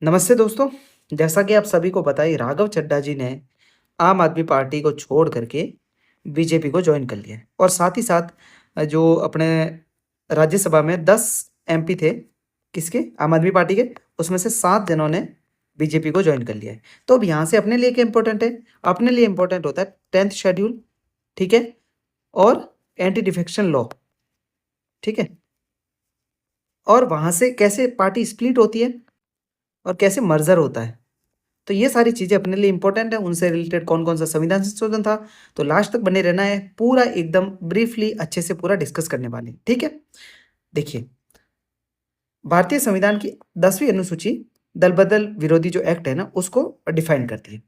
नमस्ते दोस्तों। जैसा कि आप सभी को पता है, राघव चड्ढा जी ने आम आदमी पार्टी को छोड़ करके बीजेपी को जॉइन कर लिया है और साथ ही साथ जो अपने राज्यसभा में 10 एमपी थे, किसके? आम आदमी पार्टी के, उसमें से 7 जनों ने बीजेपी को जॉइन कर लिया है। तो अब यहाँ से अपने लिए क्या इंपॉर्टेंट है? अपने लिए इंपॉर्टेंट होता है 10th शेड्यूल, ठीक है? और एंटी डिफेक्शन लॉ, ठीक है? और वहाँ से कैसे पार्टी स्प्लिट होती है और कैसे मर्जर होता है। तो ये सारी चीज़ें अपने लिए इंपॉर्टेंट है। उनसे रिलेटेड कौन-कौन सा संविधान संशोधन था, तो लास्ट तक बने रहना है। पूरा एकदम ब्रीफली अच्छे से पूरा डिस्कस करने वाले हैं, ठीक है? देखिए, भारतीय संविधान की 10वीं अनुसूची दल-बदल विरोधी जो एक्ट है ना, उसको डिफाइन करती है,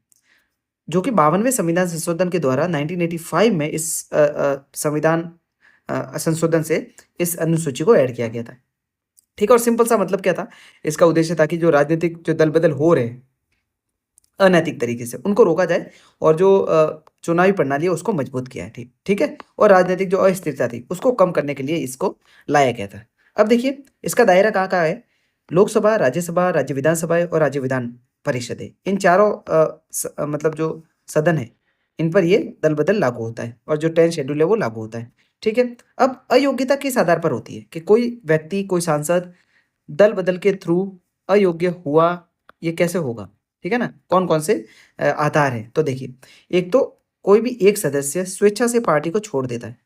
जो कि 52वें संविधान संशोधन के द्वारा 1985 में इस संविधान संशोधन से इस अनुसूची को ऐड किया गया था, ठीक है? और सिंपल सा मतलब क्या था? इसका उद्देश्य था कि जो राजनीतिक जो दल-बदल हो रहे हैं अनैतिक तरीके से, उनको रोका जाए और जो चुनावी प्रणाली है उसको मजबूत किया है, ठीक है? और राजनीतिक जो अस्थिरता थी उसको कम करने के लिए इसको लाया गया था। अब देखिए, इसका दायरा कहाँ-कहाँ है? लोकसभा, राज्यसभा, राज्य विधानसभाएँ और राज्य विधान परिषदें। इन चारों मतलब जो सदन है, इन पर ये दल-बदल लागू होता है और जो 10 शेड्यूल है वो लागू होता है, ठीक है? अब अयोग्यता किस आधार पर होती है कि कोई व्यक्ति, कोई सांसद दल-बदल के थ्रू अयोग्य हुआ, ये कैसे होगा? ठीक है ना? कौन-कौन से आधार हैं? तो देखिए, एक तो कोई भी एक सदस्य स्वेच्छा से पार्टी को छोड़ देता है,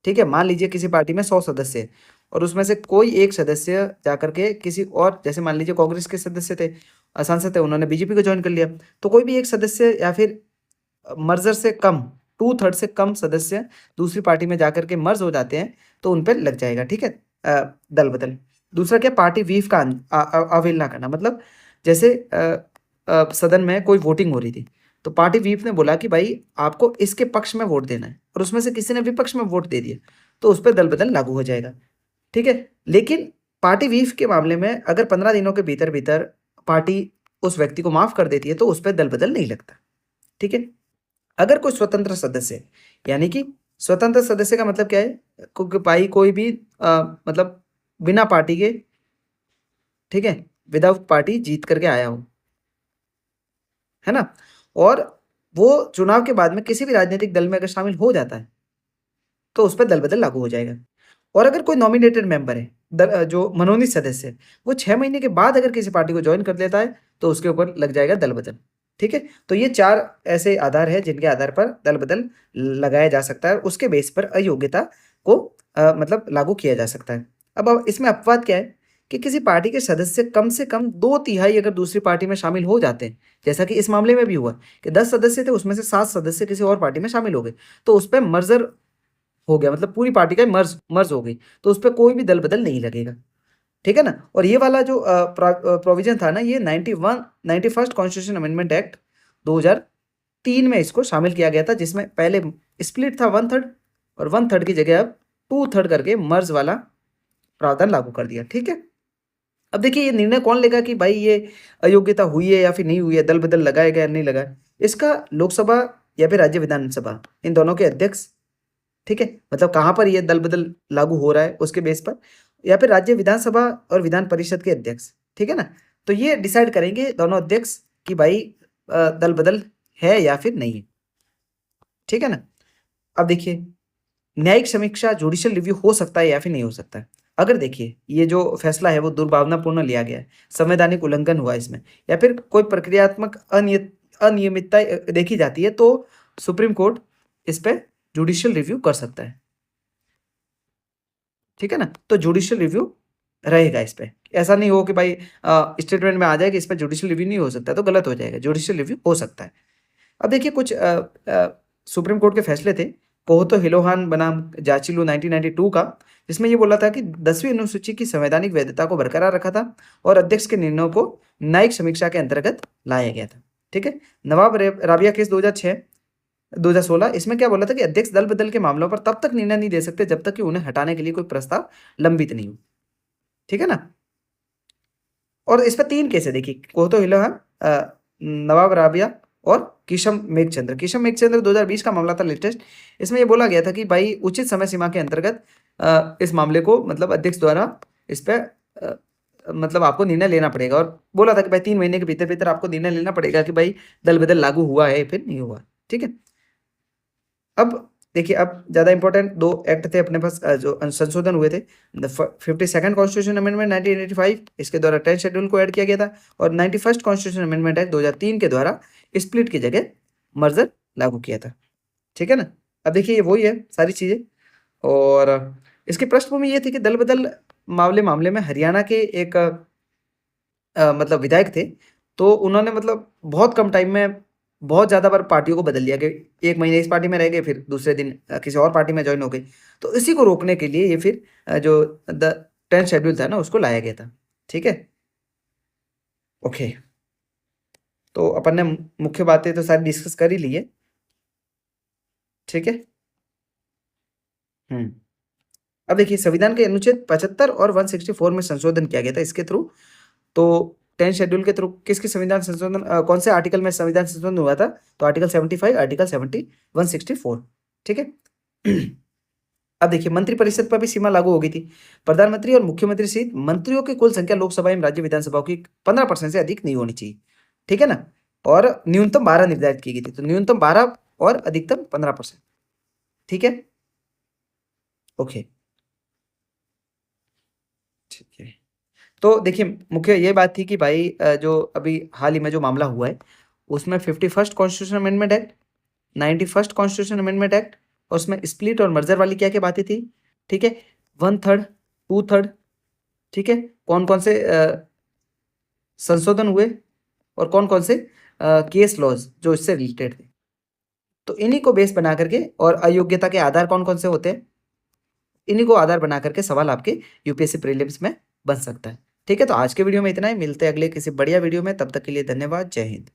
ठीक है? मान लीजिए किसी पार्टी में 100 सदस्य हैं और उसमें से कोई एक सदस्य जाकर के किसी और, जैसे मान लीजिए कांग्रेस के सदस्य थे, सांसद थे, उन्होंने बीजेपी को जॉइन कर लिया। तो कोई भी एक सदस्य या फिर मर्जर से कम, 2/3 से कम सदस्य दूसरी पार्टी में जाकर के मर्ज हो जाते हैं, तो उन पे लग जाएगा, ठीक है? दल-बदल। दूसरा क्या? पार्टी व्हीप का अवहेलना करना, मतलब जैसे सदन में कोई वोटिंग हो रही थी, तो पार्टी व्हीप ने बोला कि भाई आपको इसके पक्ष में वोट देना है और उसमें से किसी ने विपक्ष में वोट दे दिया, तो उस पे दल-बदल लागू हो जाएगा, ठीक है? लेकिन पार्टी व्हीप के मामले में अगर 15 दिनों के भीतर-भीतर पार्टी उस व्यक्ति को माफ़ कर देती है, तो उस पे दल-बदल नहीं लगता, ठीक है? अगर कोई स्वतंत्र सदस्य है, यानी कि स्वतंत्र सदस्य का मतलब क्या है? क्योंकि भाई कोई भी मतलब बिना पार्टी के, ठीक है? विदाउट पार्टी जीत करके आया हो, है ना? और वो चुनाव के बाद में किसी भी राजनीतिक दल में अगर शामिल हो जाता है, तो उस पे दल-बदल लागू हो जाएगा। और अगर कोई नॉमिनेटेड मेंबर है, जो मनोनीत सदस्य है, वो 6 महीने के बाद अगर किसी पार्टी को जॉइन कर लेता है, तो उसके ऊपर लग जाएगा दल-बदल, ठीक है? तो ये 4 ऐसे आधार हैं जिनके आधार पर दल-बदल लगाया जा सकता है, उसके बेस पर अयोग्यता को मतलब लागू किया जा सकता है। अब इसमें अपवाद क्या है कि किसी पार्टी के सदस्य कम से कम 2/3 अगर दूसरी पार्टी में शामिल हो जाते हैं, जैसा कि इस मामले में भी हुआ कि 10 सदस्य थे, उसमें से 7 सदस्य किसी और पार्टी में शामिल हो गए, तो उस पे मर्जर हो गया, मतलब पूरी पार्टी का मर्ज मर्ज हो गई, तो उसपे कोई भी दल-बदल नहीं लगेगा, ठीक है ना? और ये वाला जो प्रोविज़न था ना, ये 91st कॉन्स्टिट्यूशन अमेंडमेंट एक्ट 2003 में इसको शामिल किया गया था, जिसमें पहले स्प्लिट था 1/3 और 1/3 की जगह अब 2/3 करके मर्ज वाला प्रावधान लागू कर दिया, ठीक है? अब देखिए, ये निर्णय कौन लेगा कि भाई ये अयोग्यता हुई है या फिर नहीं हुई है, दल-बदल लगाया गया या नहीं लगाया? इसका लोकसभा या फिर राज्य विधानसभा, इन दोनों के अध्यक्ष, ठीक है? मतलब कहाँ पर ये दल-बदल लागू हो रहा है उसके बेस पर, या फिर राज्य विधानसभा और विधान परिषद के अध्यक्ष, ठीक है ना? तो ये डिसाइड करेंगे दोनों अध्यक्ष कि भाई दल-बदल है या फिर नहीं है, ठीक है ना? अब देखिए, न्यायिक समीक्षा जुडिशियल रिव्यू हो सकता है या फिर नहीं हो सकता है। अगर देखिए, ये जो फैसला है वो दुर्भावनापूर्ण लिया गया है, संवैधानिक उल्लंघन हुआ है इसमें, या फिर कोई प्रक्रियात्मक अनियमितता देखी जाती है, तो सुप्रीम कोर्ट इस पे जुडिशियल रिव्यू कर सकता है, ठीक है ना? तो जुडिशियल रिव्यू रहेगा इस पे। ऐसा नहीं हो कि भाई स्टेटमेंट में आ जाए कि इस पे जुडिशियल रिव्यू नहीं हो सकता, तो गलत हो जाएगा, जुडिशियल रिव्यू हो सकता है। अब देखिए, कुछ सुप्रीम कोर्ट के फैसले थे, कोहतो हिलोहान बनाम जाचिलू 1992 का, जिसमें ये बोला था कि 10वीं अनुसूची की संवैधानिक वैधता को बरकरार रखा था और अध्यक्ष के निर्णयों को न्यायिक समीक्षा के अंतर्गत लाया गया था, ठीक है? नवाब राबिया केस 2016, इसमें क्या बोला था कि अध्यक्ष दल-बदल के मामलों पर तब तक निर्णय नहीं दे सकते जब तक कि उन्हें हटाने के लिए कोई प्रस्ताव लंबित नहीं हो, ठीक है ना? और इस पे 3 केस है देखिए, कोहतो हिलोहान, नवाब राबिया और किशम मेघचंद्र। किशम मेघचंद्र 2020 का मामला था लेटेस्ट। इसमें ये बोला गया था कि भाई उचित समय सीमा के अंतर्गत इस मामले को, मतलब अध्यक्ष द्वारा इस पे मतलब आपको निर्णय लेना पड़ेगा और बोला था कि भाई 3 महीने के भीतर-भीतर आपको निर्णय लेना पड़ेगा कि भाई दल-बदल लागू हुआ है फिर नहीं हुआ। ठीक है? अब देखिए, अब ज़्यादा इम्पोर्टेंट 2 एक्ट थे अपने पास, जो संशोधन हुए थे। द फ 52nd कॉन्स्टिट्यूशन अमेंडमेंट 1985, इसके द्वारा 10 शेड्यूल को ऐड किया गया था, और 91st कॉन्स्टिट्यूशन अमेंडमेंट एक्ट 2003 के द्वारा स्प्लिट की जगह मर्जर लागू किया था। ठीक है ना? अब देखिए, ये वही है सारी चीज़ें, और इसकी पृष्ठभूमि ये थी कि दल-बदल मामले में हरियाणा के एक मतलब विधायक थे, तो उन्होंने मतलब बहुत कम टाइम में बहुत ज़्यादा बार पार्टियों को बदल दिया कि 1 महीने इस पार्टी में रह गए, फिर दूसरे दिन किसी और पार्टी में जॉइन हो गए। तो इसी को रोकने के लिए ये फिर जो द 10th शेड्यूल था ना, उसको लाया गया था। ठीक है? ओके। तो अपन ने मुख्य बातें तो सारी डिस्कस कर ही ली है। ठीक है? हुँ। अब देखिए, संविधान के अनुच्छेद 75 और 164 में संशोधन किया गया था इसके थ्रू। तो 10 शेड्यूल के थ्रू किसके संविधान संशोधन, कौन से आर्टिकल में संविधान संशोधन हुआ था? तो आर्टिकल 75, आर्टिकल 70, 164। ठीक है? अब देखिए, मंत्रिपरिषद पर भी सीमा लागू हो गई थी। प्रधानमंत्री और मुख्यमंत्री सहित मंत्रियों की कुल संख्या लोकसभा एवं राज्य विधानसभाओं की 15% से अधिक नहीं होनी चाहिए। ठीक है ना? और न्यूनतम 12 निर्धारित की गई थी। तो न्यूनतम 12 और अधिकतम 15%। ठीक है? ओके। ठीक है। तो देखिए, मुख्य ये बात थी कि भाई जो अभी हाल ही में जो मामला हुआ है, उसमें 51st constitution amendment act, 91st constitution amendment act, और उसमें स्प्लिट और मर्जर वाली क्या-क्या बातें थी, ठीक है? 1/3, 2/3, ठीक है? कौन-कौन से संशोधन हुए और कौन-कौन से केस लॉज़ जो इससे रिलेटेड थे। तो इन्हीं को बेस बना करके, और अयोग्यता के आधार कौन-कौन से होते हैं, इन्हीं को आधार बना करके सवाल आपके यूपीएससी प्रीलिम्स में बन सकता है। ठीक है? तो आज के वीडियो में इतना ही, मिलते हैं अगले किसी बढ़िया वीडियो में, तब तक के लिए धन्यवाद। जय हिंद।